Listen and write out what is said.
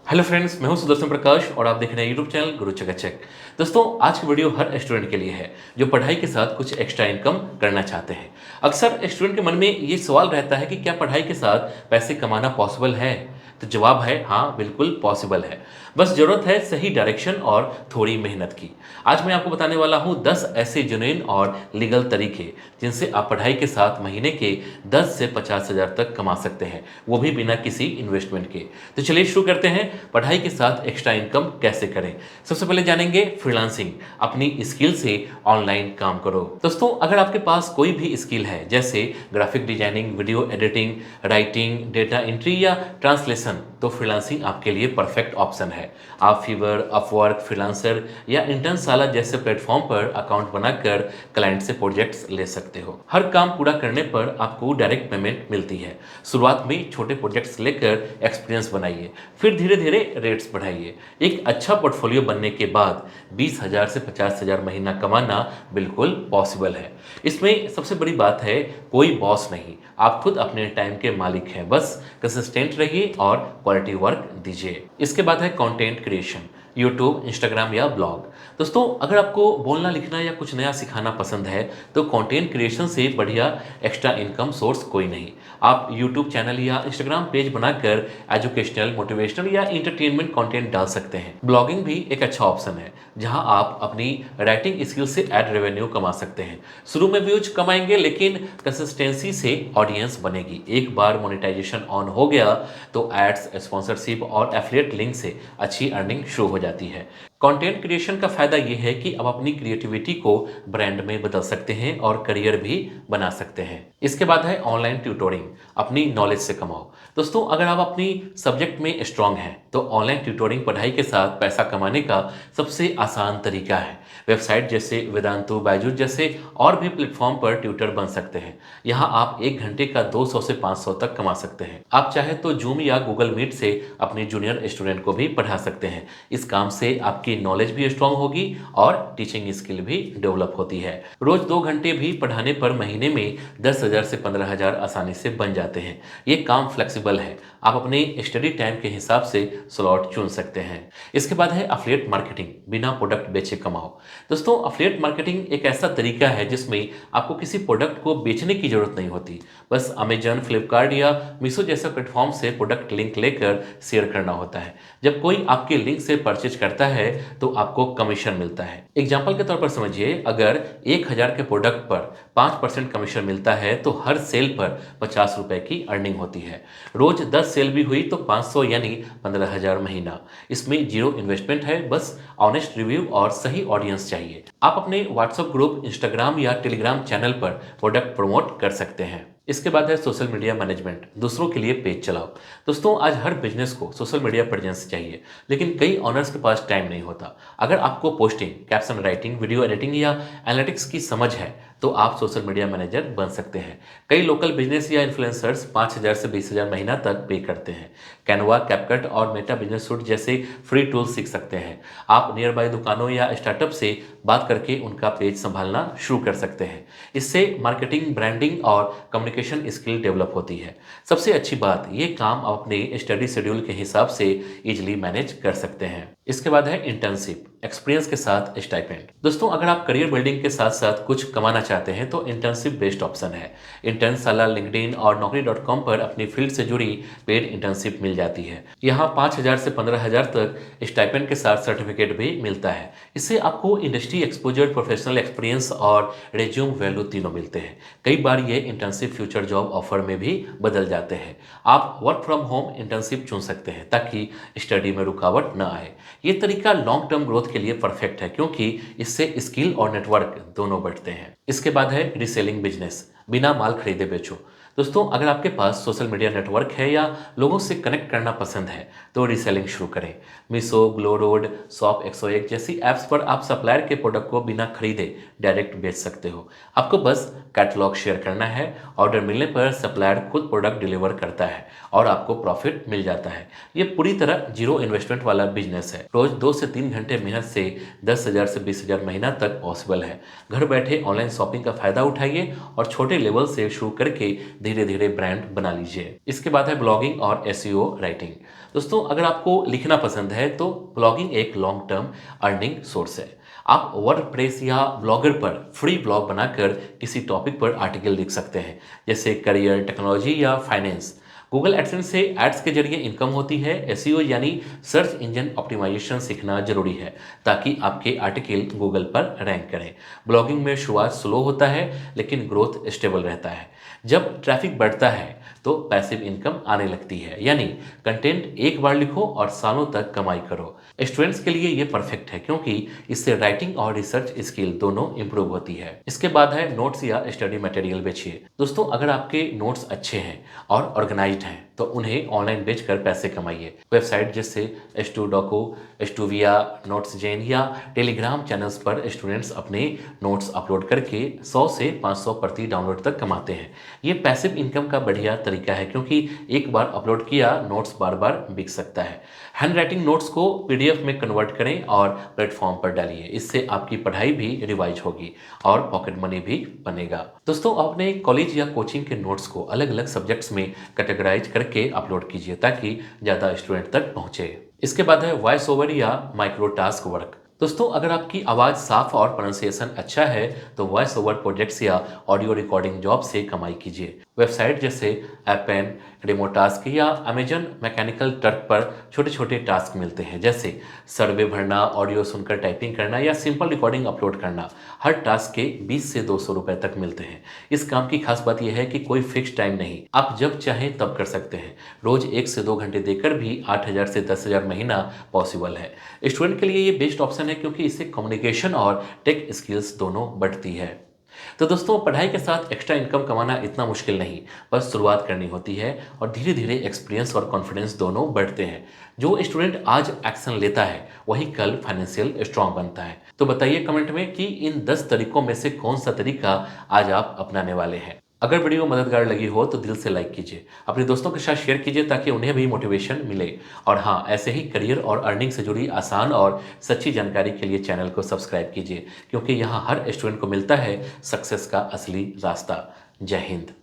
Hello friends, मैं हूं सुदर्शन प्रकाश और आप देख रहे हैं यूट्यूब चैनल गुरु चकाचक। दोस्तों, आज की वीडियो हर स्टूडेंट के लिए है जो पढ़ाई के साथ कुछ एक्स्ट्रा इनकम करना चाहते हैं। अक्सर स्टूडेंट के मन में ये सवाल रहता है कि क्या पढ़ाई के साथ पैसे कमाना पॉसिबल है। तो जवाब है हाँ, बिल्कुल पॉसिबल है। बस जरूरत है सही डायरेक्शन और थोड़ी मेहनत की। आज मैं आपको बताने वाला हूँ 10 ऐसे जेन्युइन और लीगल तरीके जिनसे आप पढ़ाई के साथ महीने के 10 से 50 हज़ार तक कमा सकते हैं, वो भी बिना किसी इन्वेस्टमेंट के। तो चलिए शुरू करते हैं, पढ़ाई के साथ एक्स्ट्रा इनकम कैसे करें। सबसे पहले जानेंगे फ्रीलांसिंग, अपनी स्किल से ऑनलाइन काम करो। दोस्तों, अगर आपके पास कोई भी स्किल है जैसे graphic designing, video editing, writing, data entry या ट्रांसलेशन, तो फ्रीलांसिंग आपके लिए परफेक्ट ऑप्शन है। आप फीवर, अपवर्क, फ्रीलांसर या इंटर्नशाला जैसे प्लेटफॉर्म पर अकाउंट बनाकर क्लाइंट से प्रोजेक्ट्स ले सकते हो। हर काम पूरा करने पर आपको डायरेक्ट पेमेंट मिलती है। शुरुआत में छोटे प्रोजेक्ट्स लेकर एक्सपीरियंस बनाइए, फिर धीरे धीरे रेट्स बढ़ाइए। एक अच्छा पोर्टफोलियो बनने के बाद 20,000 से 50,000 महीना कमाना बिल्कुल पॉसिबल है। इसमें सबसे बड़ी बात है, कोई बॉस नहीं, आप खुद अपने टाइम के मालिक हैं। बस कंसिस्टेंट रहिए और क्वालिटी वर्क दीजिए। इसके बाद है कंटेंट क्रिएशन, यूट्यूब, इंस्टाग्राम या ब्लॉग। दोस्तों, अगर आपको बोलना, लिखना या कुछ नया सिखाना पसंद है तो कंटेंट क्रिएशन से बढ़िया एक्स्ट्रा इनकम सोर्स कोई नहीं। आप यूट्यूब चैनल या इंस्टाग्राम पेज बनाकर एजुकेशनल, मोटिवेशनल या इंटरटेनमेंट कंटेंट डाल सकते हैं। ब्लॉगिंग भी एक अच्छा ऑप्शन है जहां आप अपनी राइटिंग स्किल से एड रेवेन्यू कमा सकते हैं। शुरू में व्यूज कमाएंगे लेकिन कंसिस्टेंसी से ऑडियंस बनेगी। एक बार मोनेटाइजेशन ऑन हो गया तो एड्स, स्पॉन्सरशिप और एफिलिएट लिंक से अच्छी अर्निंग शुरू हो जाती है। कंटेंट क्रिएशन का फायदा यह है कि आप अपनी क्रिएटिविटी को ब्रांड में बदल सकते हैं और करियर भी बना सकते हैं। इसके बाद है ऑनलाइन ट्यूटोरिंग, अपनी नॉलेज से कमाओ। दोस्तों, अगर आप अपनी सब्जेक्ट में स्ट्रांग हैं तो ऑनलाइन ट्यूटोरिंग पढ़ाई के साथ पैसा कमाने का सबसे आसान तरीका है। वेबसाइट जैसे वेदांतु, बायजूस जैसे और भी प्लेटफॉर्म पर ट्यूटर बन सकते हैं। यहाँ आप 1 घंटे का 200 से 500 तक कमा सकते हैं। आप चाहे तो जूम या गूगल मीट से अपने जूनियर स्टूडेंट को भी पढ़ा सकते हैं। इस काम से आपकी नॉलेज भी स्ट्रांग होगी और टीचिंग स्किल भी डेवलप होती है। रोज 2 घंटे भी पढ़ाने पर महीने में 10,000 से 15,000 आसानी से बन जाते हैं। ये काम फ्लेक्सिबल है, आप अपने स्टडी टाइम के हिसाब से स्लॉट चुन सकते हैं। इसके बाद है अफिलिएट मार्केटिंग, बिना प्रोडक्ट बेचे कमाओ। दोस्तों, अफिलिएट मार्केटिंग एक ऐसा तरीका है जिसमें आपको किसी प्रोडक्ट को बेचने की जरूरत नहीं होती। बस अमेजन, फ्लिपकार्ट या मीशो जैसे प्लेटफॉर्म से प्रोडक्ट लिंक लेकर शेयर करना होता है। जब कोई आपके लिंक से परचेज करता है तो आपको कमीशन मिलता है। एग्जाम्पल के तौर पर समझिए, अगर 1,000 के प्रोडक्ट पर 5% कमीशन मिलता है तो हर सेल पर 50 रुपए की अर्निंग होती है। रोज 10 सेल भी हुई तो 500 यानी 15,000 महीना। इसमें जीरो इन्वेस्टमेंट है, बस ऑनेस्ट रिव्यू और सही ऑडियंस चाहिए। आप अपने व्हाट्सएप ग्रुप, इंस्टाग्राम या टेलीग्राम चैनल पर प्रोडक्ट प्रमोट कर सकते हैं। इसके बाद है सोशल मीडिया मैनेजमेंट, दूसरों के लिए पेज चलाओ। दोस्तों, आज हर बिजनेस को सोशल मीडिया प्रेजेंस चाहिए, लेकिन कई ऑनर्स के पास टाइम नहीं होता। अगर आपको posting, caption writing, video editing या एनालिटिक्स की समझ है तो आप सोशल मीडिया मैनेजर बन सकते हैं। कई लोकल बिजनेस या इन्फ्लुएंसर्स 5,000 से 20,000 महीना तक पे करते हैं। कैनवा, कैपकट और मेटा बिजनेस सूट जैसे फ्री टूल्स सीख सकते हैं। आप नियर बाय दुकानों या स्टार्टअप से बात करके उनका पेज संभालना शुरू कर सकते हैं। इससे मार्केटिंग, ब्रांडिंग और कम्युनिकेशन स्किल डेवलप होती है। सबसे अच्छी बात, ये काम आप अपने स्टडी शेड्यूल के हिसाब से इजीली मैनेज कर सकते हैं। इसके बाद है इंटर्नशिप, एक्सपीरियंस के साथ स्टाइपेंड। दोस्तों, अगर आप करियर बिल्डिंग के साथ साथ कुछ कमाना चाहते हैं तो इंटर्नशिप बेस्ट ऑप्शन है। इंटर्नशाला, लिंक्डइन और नौकरी.com पर अपनी फील्ड से जुड़ी पेड इंटर्नशिप मिल जाती है। यहाँ 5,000 से 15,000 तक स्टाइपेंड के साथ सर्टिफिकेट भी मिलता है। इससे आपको इंडस्ट्री एक्सपोजर, प्रोफेशनल एक्सपीरियंस और रेज्यूम वैल्यू तीनों मिलते हैं। कई बार ये इंटर्नशिप फ्यूचर जॉब ऑफर में भी बदल जाते हैं। आप वर्क फ्रॉम होम इंटर्नशिप चुन सकते हैं ताकि स्टडी में रुकावट न आए। ये तरीका लॉन्ग टर्म ग्रोथ के लिए परफेक्ट है क्योंकि इससे स्किल और नेटवर्क दोनों बढ़ते हैं। इसके बाद है रीसेलिंग बिजनेस, बिना माल खरीदे बेचो। दोस्तों, अगर आपके पास सोशल मीडिया नेटवर्क है या लोगों से कनेक्ट करना पसंद है तो रीसेलिंग शुरू करें। मीशो, ग्लोरोड, शॉप 101 जैसी ऐप्स पर आप सप्लायर के प्रोडक्ट को बिना खरीदे डायरेक्ट बेच सकते हो। आपको बस कैटलॉग शेयर करना है, ऑर्डर मिलने पर सप्लायर खुद प्रोडक्ट डिलीवर करता है और आपको प्रॉफिट मिल जाता है। ये पूरी तरह जीरो इन्वेस्टमेंट वाला बिजनेस है। रोज 2 से 3 घंटे मेहनत से 10,000 से 20,000 महीना तक पॉसिबल है। घर बैठे ऑनलाइन शॉपिंग का फायदा उठाइए और छोटे लेवल से शुरू करके धीरे धीरे ब्रांड बना लीजिए। इसके बाद है ब्लॉगिंग और एसईओ राइटिंग। दोस्तों अगर आपको लिखना पसंद है तो ब्लॉगिंग एक लॉन्ग टर्म अर्निंग सोर्स है। आप वर्डप्रेस या ब्लॉगर पर फ्री ब्लॉग बनाकर किसी टॉपिक पर आर्टिकल लिख सकते हैं, जैसे करियर, टेक्नोलॉजी या फाइनेंस। गूगल एडसेंस से एड्स के जरिए इनकम होती है। एसईओ यानी सर्च इंजन ऑप्टिमाइजेशन सीखना जरूरी है ताकि आपके आर्टिकल गूगल पर रैंक करें। ब्लॉगिंग में शुरुआत स्लो होता है लेकिन ग्रोथ स्टेबल रहता है। जब ट्रैफिक बढ़ता है तो पैसिव इनकम आने लगती है, यानी कंटेंट एक बार लिखो और सालों तक कमाई करो। स्टूडेंट्स के लिए ये परफेक्ट है क्योंकि इससे राइटिंग और रिसर्च स्किल दोनों इंप्रूव होती है। इसके बाद है नोट्स या स्टडी मटेरियल बेचिए। दोस्तों अगर आपके नोट्स अच्छे हैं और ऑर्गेनाइज्ड हैं तो उन्हें ऑनलाइन बेचकर पैसे कमाइए। वेबसाइट जैसे H2Doku, H2Via, नोट्सजेन या टेलीग्राम चैनल्स पर स्टूडेंट्स अपने नोट्स अपलोड करके 100 से 500 प्रति डाउनलोड तक कमाते हैं। ये पैसिव इनकम का बढ़िया तरीका है क्योंकि एक बार अपलोड किया नोट्स बार बार बिक सकता है। हैंड राइटिंग नोट्स को PDF में कन्वर्ट करें और प्लेटफॉर्म पर डालिए। इससे आपकी पढ़ाई भी रिवाइज होगी और पॉकेट मनी भी बनेगा। दोस्तों अपने कॉलेज या कोचिंग के नोट्स को अलग अलग सब्जेक्ट्स में कैटेगराइज करके अपलोड कीजिए ताकि ज़्यादा स्टूडेंट तक पहुंचे। इसके बाद है वॉइस ओवर या माइक्रो टास्क वर्क। दोस्तों अगर आपकी आवाज़ साफ और प्रोनाउंसिएशन अच्छा है तो वॉइस ओवर प्रोजेक्ट्स या ऑडियो रिकॉर्डिंग जॉब से कमाई कीजिए। वेबसाइट जैसे एपेन, डेमोटास्क या अमेजन मैकेनिकल टर्क पर छोटे छोटे टास्क मिलते हैं, जैसे सर्वे भरना, ऑडियो सुनकर टाइपिंग करना या सिंपल रिकॉर्डिंग अपलोड करना। हर टास्क के 20 से 200 रुपए तक मिलते हैं। इस काम की खास बात यह है कि कोई फिक्स टाइम नहीं, आप जब चाहें तब कर सकते हैं। रोज 1 से 2 घंटे देकर भी 8,000 से 10,000 महीना पॉसिबल है। स्टूडेंट के लिए ये बेस्ट ऑप्शन है क्योंकि इससे कम्युनिकेशन और टेक स्किल्स दोनों बढ़ती है। तो दोस्तों पढ़ाई के साथ एक्स्ट्रा इनकम कमाना इतना मुश्किल नहीं, बस शुरुआत करनी होती है और धीरे धीरे एक्सपीरियंस और कॉन्फिडेंस दोनों बढ़ते हैं। जो स्टूडेंट आज एक्शन लेता है वही कल फाइनेंशियल स्ट्रांग बनता है। तो बताइए कमेंट में कि इन 10 तरीकों में से कौन सा तरीका आज आप अपनाने वाले हैं। अगर वीडियो मददगार लगी हो तो दिल से लाइक कीजिए, अपने दोस्तों के साथ शेयर कीजिए ताकि उन्हें भी मोटिवेशन मिले। और हाँ, ऐसे ही करियर और अर्निंग से जुड़ी आसान और सच्ची जानकारी के लिए चैनल को सब्सक्राइब कीजिए क्योंकि यहाँ हर स्टूडेंट को मिलता है सक्सेस का असली रास्ता। जय हिंद।